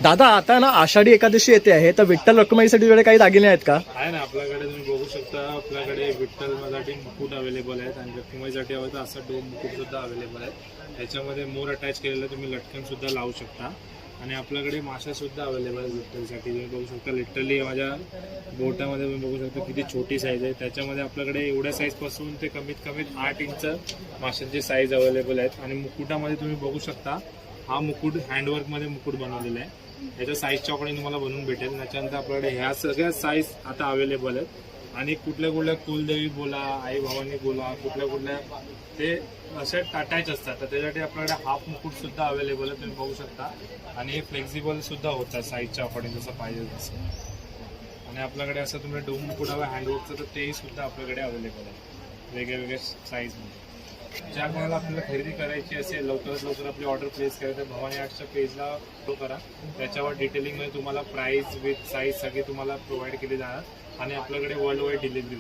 दादा आता ना आषाढी एकादशी येते आहे, तर विठ्ठल रखुमाईसाठी तुझ्याकडे काही दागिने आहेत का? आहे ना आपल्याकडे, तुम्ही बघू शकता. आपल्याकडे विठ्ठलसाठी मुकुट अवेलेबल आहेत आणि रखुमाईसाठी हवं तर असं डोम मुकुट सुद्धा अवेलेबल आहे. त्याच्यामध्ये मोर अटॅच केलेलं तुम्ही लटकन सुद्धा लावू शकता. आणि आपल्याकडे माशा सुद्धा अवेलेबल आहे विठ्ठलसाठी. तुम्ही बघू शकता लिटरली माझ्या बोटामध्ये तुम्ही बघू शकता किती छोटी साईज आहे. त्याच्यामध्ये आपल्याकडे एवढ्या साईजपासून ते कमीत कमी 8 इंच माशांची साईज अवेलेबल आहेत. आणि मुकुटामध्ये तुम्ही बघू शकता हा मुकुट हँडवर्कमध्ये मुकुट बनवलेला आहे. याच्या साईजच्या अकॉर्डिंग तुम्हाला बनवून भेटेल. त्याच्यानंतर आपल्याकडे ह्या सगळ्या साईज आता अवेलेबल आहेत. आणि कुठल्या कुठल्या कुलदेवी बोला, आई भवानी बोला, कुठल्या ते असे अटॅच असतात. तर त्याच्यासाठी आपल्याकडे हाफ मुकुट सुद्धा अवेलेबल आहे, तुम्ही बघू शकता. आणि हे फ्लेक्झिबल सुद्धा होतात साईजच्या अकॉर्डिंग जसं पाहिजे तसं. आणि आपल्याकडे असं तुम्ही डोम मुकुट हवं हँडवर्कचं तर तेही सुद्धा आपल्याकडे अवेलेबल आहे वेगळ्या वेगळ्या साईजमध्ये. ज्या कोणाला आपल्याला खरेदी करायची असेल लवकरात लवकर आपली ऑर्डर प्लेस करा तर भवानी आर्ट्सच्या पेजला फॉलो करा. त्याच्यावर डिटेलिंगमध्ये तुम्हाला प्राइस विथ साईज सगळी तुम्हाला प्रोव्हाइड केली जाणार. आणि आपल्याकडे वर्ल्ड वाईड डिलिव्हरी